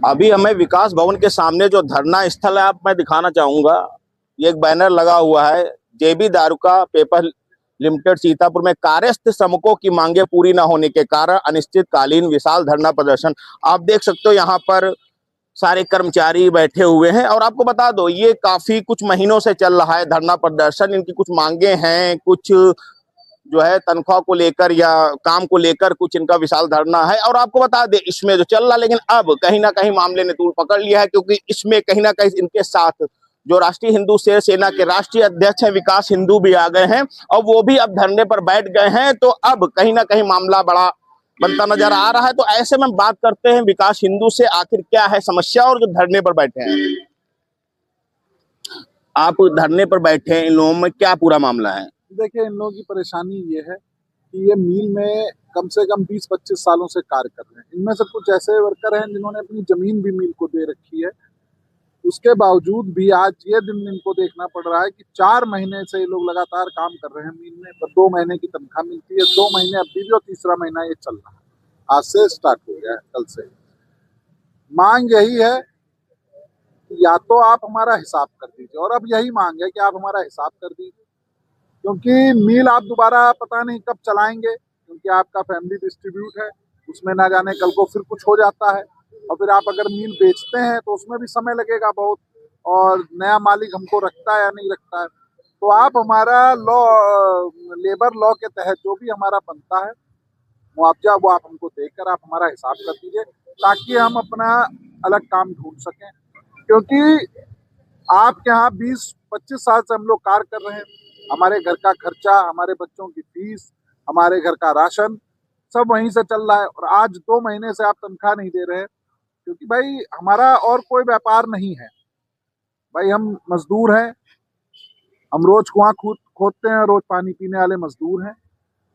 अभी हमें विकास भवन के सामने जो धरना स्थल है आप मैं दिखाना चाहूंगा। ये एक बैनर लगा हुआ है, जेबी दारुका पेपर लिमिटेड सीतापुर में कार्यस्थ श्रमिकों की मांगे पूरी न होने के कारण अनिश्चितकालीन विशाल धरना प्रदर्शन। आप देख सकते हो यहाँ पर सारे कर्मचारी बैठे हुए हैं और आपको बता दो ये काफी कुछ महीनों से चल रहा है धरना प्रदर्शन। इनकी कुछ मांगे हैं, कुछ जो है तनख्वाह को लेकर या काम को लेकर कुछ इनका विशाल धरना है। और आपको बता दें इसमें जो चल रहा, लेकिन अब कहीं ना कहीं मामले ने तूल पकड़ लिया है, क्योंकि इसमें कहीं ना कहीं इनके साथ जो राष्ट्रीय हिंदू शेर सेना के राष्ट्रीय अध्यक्ष हैं विकास हिंदू भी आ गए हैं और वो भी अब धरने पर बैठ गए हैं। तो अब कहीं ना कहीं मामला बड़ा बनता नजर आ रहा है। तो ऐसे में बात करते हैं विकास हिंदू से, आखिर क्या है समस्या और जो धरने पर बैठे हैं। आप धरने पर बैठे हैं, इन लोगों में क्या पूरा मामला है? देखिए, इन लोगों की परेशानी ये है कि ये मिल में कम से कम 20-25 सालों से कार्य कर रहे हैं। इनमें से कुछ ऐसे वर्कर हैं जिन्होंने अपनी जमीन भी मिल को दे रखी है। उसके बावजूद भी आज ये दिन इनको देखना पड़ रहा है कि 4 महीने से ये लोग लगातार काम कर रहे हैं मिल में, पर 2 महीने की तनख्वाह मिलती है, 2 महीने अभी भी और तीसरा महीना ये चल रहा है। आज से स्टार्ट हो गया है, कल से। मांग यही है कि या तो आप हमारा हिसाब कर दीजिए, और अब यही मांग है कि आप हमारा हिसाब कर दीजिए, क्योंकि मिल आप दोबारा पता नहीं कब चलाएंगे, क्योंकि आपका फैमिली डिस्ट्रीब्यूट है, उसमें ना जाने कल को फिर कुछ हो जाता है, और फिर आप अगर मिल बेचते हैं तो उसमें भी समय लगेगा बहुत, और नया मालिक हमको रखता है या नहीं रखता है। तो आप हमारा लॉ, लेबर लॉ के तहत जो भी हमारा बनता है मुआवजा, वो आप हमको देकर आप हमारा हिसाब कर दीजिए, ताकि हम अपना अलग काम ढूंढ सकें। क्योंकि आपके यहाँ 20-25 साल से हम लोग कार्य कर रहे हैं, हमारे घर का खर्चा, हमारे बच्चों की फीस, हमारे घर का राशन सब वहीं से चल रहा है, और आज 2 महीने से आप तनख्वाह नहीं दे रहे हैं। क्योंकि भाई हमारा और कोई व्यापार नहीं है, भाई हम मजदूर हैं, हम रोज कुआं खोदते हैं, रोज पानी पीने वाले मजदूर हैं।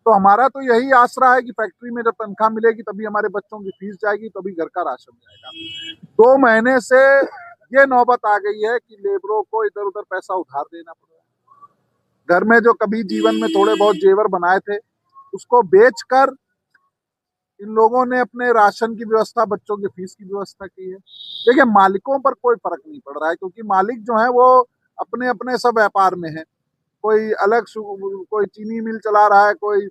तो हमारा तो यही आसरा है कि फैक्ट्री में जब तनख्वाह मिलेगी तभी हमारे बच्चों की फीस जाएगी, तभी घर का राशन जाएगा। 2 महीने से ये नौबत आ गई है कि लेबरों को इधर उधर पैसा उधार देना पड़ रहा है। घर में जो कभी जीवन में थोड़े बहुत जेवर बनाए थे उसको बेचकर इन लोगों ने अपने राशन की व्यवस्था, बच्चों की फीस की व्यवस्था की है। देखिए, मालिकों पर कोई फर्क नहीं पड़ रहा है, क्योंकि मालिक जो है वो अपने अपने सब व्यापार में है। कोई अलग कोई चीनी मिल चला रहा है, कोई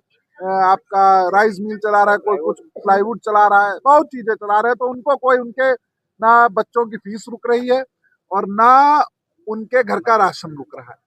आपका राइस मिल चला रहा है, कोई कुछ प्लाईवुड चला रहा है, बहुत चीजें चला रहे हैं। तो उनको कोई, उनके ना बच्चों की फीस रुक रही है और ना उनके घर का राशन रुक रहा है,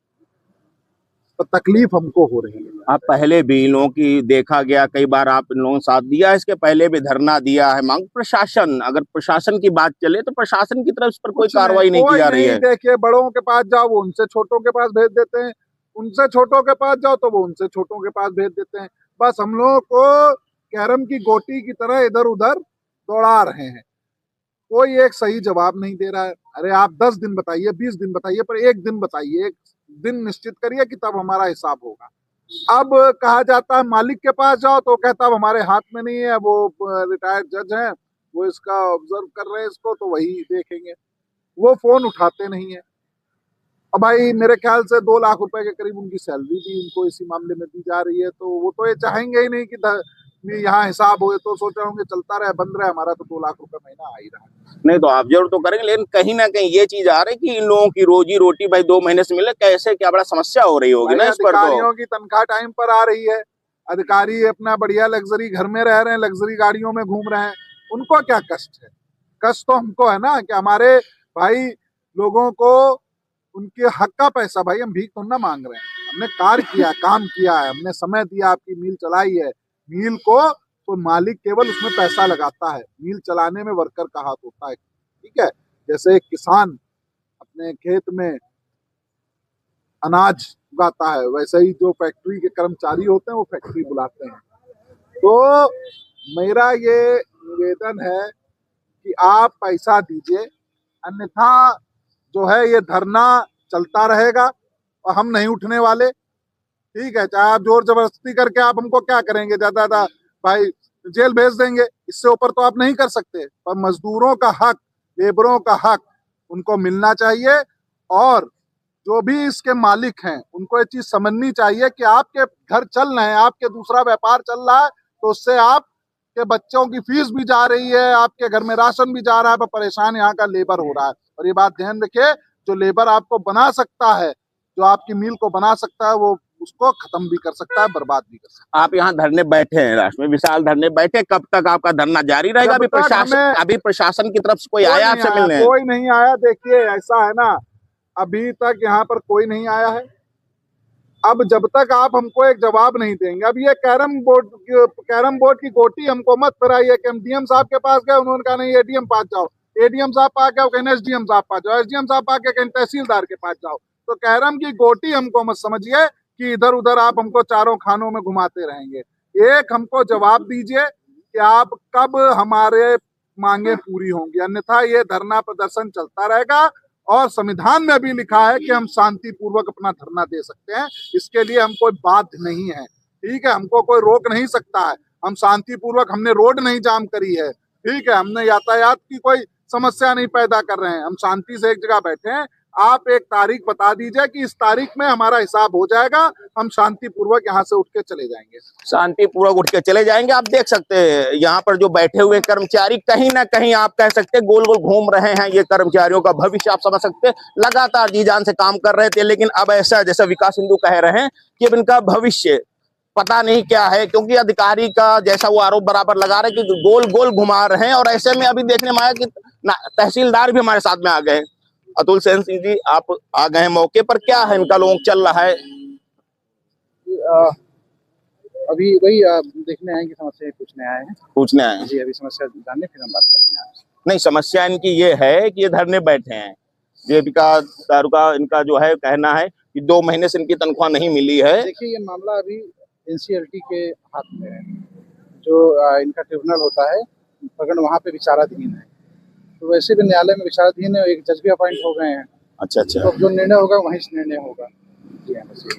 तो तकलीफ हमको हो रही है। आप पहले भी इन लोगों की देखा गया, कई बार आप इन लोगों ने साथ दिया, इसके पहले भी धरना दिया है। मांग प्रशासन, अगर प्रशासन की बात चले तो प्रशासन की तरफ इस पर कोई कार्रवाई नहीं की जा रही है। देखिए, बड़ों के पास जाओ वो उनसे छोटों के पास भेज देते हैं, उनसे छोटों के पास जाओ तो वो उनसे छोटों के पास भेज देते हैं। बस हम लोगों को कैरम की गोटी की तरह इधर उधर दौड़ा रहे हैं। कोई एक सही जवाब नहीं दे रहा है। अरे आप 10 दिन बताइए, 20 दिन बताइए, पर एक दिन बताइए, एक दिन निश्चित करिए कि तब हमारा हिसाब होगा। अब कहा जाता है मालिक के पास जाओ तो कहता है हमारे हाथ में नहीं है, वो रिटायर्ड जज हैं, वो इसका ऑब्जर्व कर रहे हैं इसको, तो वही देखेंगे। वो फोन उठाते नहीं है। अब भाई मेरे ख्याल से 2 लाख रुपए के करीब उनकी सैलरी भी उनको इसी मामले में दी जा रही है, तो वो तो ये चाहेंगे ही नहीं कि यहाँ हिसाब हो, तो सोच रहे होंगे चलता रहे, बंद रहे, हमारा तो 2 लाख रुपए महीना आ ही रहा है। नहीं तो आप जरूर तो करेंगे, लेकिन कहीं ना कहीं ये चीज आ रही है कि इन लोगों की रोजी रोटी भाई 2 महीने से मिले, कैसे क्या बड़ा समस्या हो रही होगी ना इस पर। तो अधिकारियों की तनख्वाह टाइम पर आ रही है, अधिकारी अपना बढ़िया लग्जरी घर में रह रहे हैं, लग्जरी गाड़ियों में घूम रहे हैं, उनको क्या कष्ट है? कष्ट तो हमको है ना, कि हमारे भाई लोगों को उनके हक का पैसा, भाई हम भीख तो ना मांग रहे हैं, हमने कार्य किया, काम किया है, हमने समय दिया, आपकी मिल चलाई है। मिल को तो मालिक केवल उसमें पैसा लगाता है, मिल चलाने में वर्कर का हाथ होता है। ठीक है, जैसे एक किसान अपने खेत में अनाज उगाता है, वैसे ही जो फैक्ट्री के कर्मचारी होते हैं वो फैक्ट्री बुलाते हैं। तो मेरा ये निवेदन है कि आप पैसा दीजिए, अन्यथा जो है ये धरना चलता रहेगा और हम नहीं उठने वाले। ठीक है, चाहे आप जोर जबरदस्ती करके आप हमको क्या करेंगे, ज्यादा भाई जेल भेज देंगे, इससे ऊपर तो आप नहीं कर सकते। पर मजदूरों का हक, लेबरों का हक उनको मिलना चाहिए, और जो भी इसके मालिक हैं उनको ये चीज समझनी चाहिए कि आपके घर चल रहे हैं, आपके दूसरा व्यापार चल रहा है, तो उससे आप कि बच्चों की फीस भी जा रही है, आपके घर में राशन भी जा रहा है, पर परेशान यहाँ का लेबर हो रहा है। और ये बात ध्यान रखिए, जो लेबर आपको बना सकता है, जो आपकी मील को बना सकता है, वो उसको खत्म भी कर सकता है, बर्बाद भी कर सकता है। आप यहाँ धरने बैठे हैं, राष्ट्र में विशाल धरने बैठे, कब तक आपका धरना जारी रहेगा? अभी प्रशासन की तरफ से कोई आया आपसे मिलने? कोई नहीं आया। देखिए ऐसा है ना, अभी तक यहाँ पर कोई नहीं आया है। अब जब तक आप हमको एक जवाब नहीं देंगे, अब ये कैरम बोर्ड की गोटी हमको मत फिराइए कि हम डीएम साहब के पास गए, उन्होंने कहा नहीं एडीएम पास जाओ, एडीएम साहब पास गए कहीं एसडीएम साहब पास जाओ, एसडीएम साहब पास गए कहीं तहसीलदार के पास जाओ। तो कैरम की गोटी हमको मत समझिए कि इधर उधर आप हमको चारों खानों में घुमाते रहेंगे। एक हमको जवाब दीजिए कि आप कब हमारे मांगे पूरी होंगी, अन्यथा ये धरना प्रदर्शन चलता रहेगा। और संविधान में भी लिखा है कि हम शांतिपूर्वक अपना धरना दे सकते हैं, इसके लिए हम कोई बाध्य नहीं है। ठीक है, हमको कोई रोक नहीं सकता है। हम शांतिपूर्वक, हमने रोड नहीं जाम करी है, ठीक है, हमने यातायात की कोई समस्या नहीं पैदा कर रहे हैं, हम शांति से एक जगह बैठे हैं। आप एक तारीख बता दीजिए कि इस तारीख में हमारा हिसाब हो जाएगा, हम शांतिपूर्वक यहाँ से उठ के चले जाएंगे। शांतिपूर्वक उठ के चले जाएंगे। आप देख सकते हैं यहाँ पर जो बैठे हुए कर्मचारी कहीं ना कहीं आप कह सकते हैं गोल गोल घूम रहे हैं। ये कर्मचारियों का भविष्य आप समझ सकते हैं, लगातार जी जान से काम कर रहे थे, लेकिन अब ऐसा जैसा विकास हिंदू कह रहे हैं कि अब इनका भविष्य पता नहीं क्या है, क्योंकि अधिकारी का जैसा वो आरोप बराबर लगा रहे कि गोल गोल घुमा रहे हैं। और ऐसे में अभी देखने में आया कि तहसीलदार भी हमारे साथ में आ गए। अतुल सेन सिंह जी, आप आ गए हैं मौके पर, क्या है इनका लोग चल रहा है? अभी वही देखने आए कि समस्या पूछने आए हैं। पूछने आए हैं जी, अभी समस्या जानने फिर हम बात करते हैं। नहीं, समस्या इनकी ये है कि ये धरने बैठे हैं। जेबिका दारुका इनका जो है कहना है कि 2 महीने से इनकी तनख्वाह नहीं मिली है। देखिए, ये मामला अभी एनसीएलटी के हाथ में है। जो इनका ट्रिब्यूनल होता है प्रकरण वहाँ पे विचाराधीन है, तो वैसे भी न्यायालय में विचाराधीन है। एक जज भी अपॉइंट हो गए हैं। अच्छा अच्छा, तो जो निर्णय होगा वहीं से निर्णय होगा।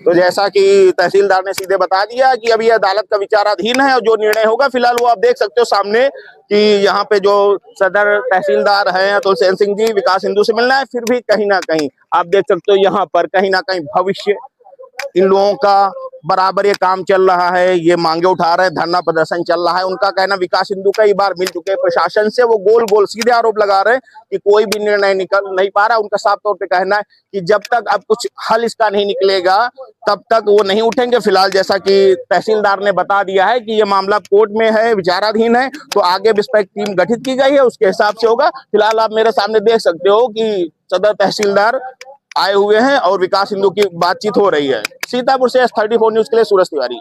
तो जैसा कि तहसीलदार ने सीधे बता दिया कि अभी अदालत का विचाराधीन है और जो निर्णय होगा, फिलहाल वो आप देख सकते हो सामने कि यहाँ पे जो सदर तहसीलदार हैं अतुल सेन सिंह जी, विकास हिंदू से मिलना है। फिर भी कहीं ना कहीं आप देख सकते हो यहाँ पर कहीं ना कहीं भविष्य इन लोगों का बराबर ये काम चल रहा है, ये मांगे उठा रहे हैं, धरना प्रदर्शन चल रहा है। उनका कहना विकास हिंदू कई बार मिल चुके हैं प्रशासन से, वो गोल गोल सीधे आरोप लगा रहे हैं कि कोई भी निर्णय निकल नहीं पा रहा। उनका साफ तौर पे कहना है कि जब तक अब कुछ हल इसका नहीं निकलेगा तब तक वो नहीं उठेंगे। फिलहाल जैसा कि तहसीलदार ने बता दिया है कि ये मामला कोर्ट में है, विचाराधीन है, तो आगे भी इस पर एक टीम गठित की गई है, उसके हिसाब से होगा। फिलहाल आप मेरे सामने देख सकते हो कि सदर तहसीलदार आए हुए हैं और विकास हिंदू की बातचीत हो रही है। सीतापुर से S34 न्यूज के लिए सूरज तिवारी।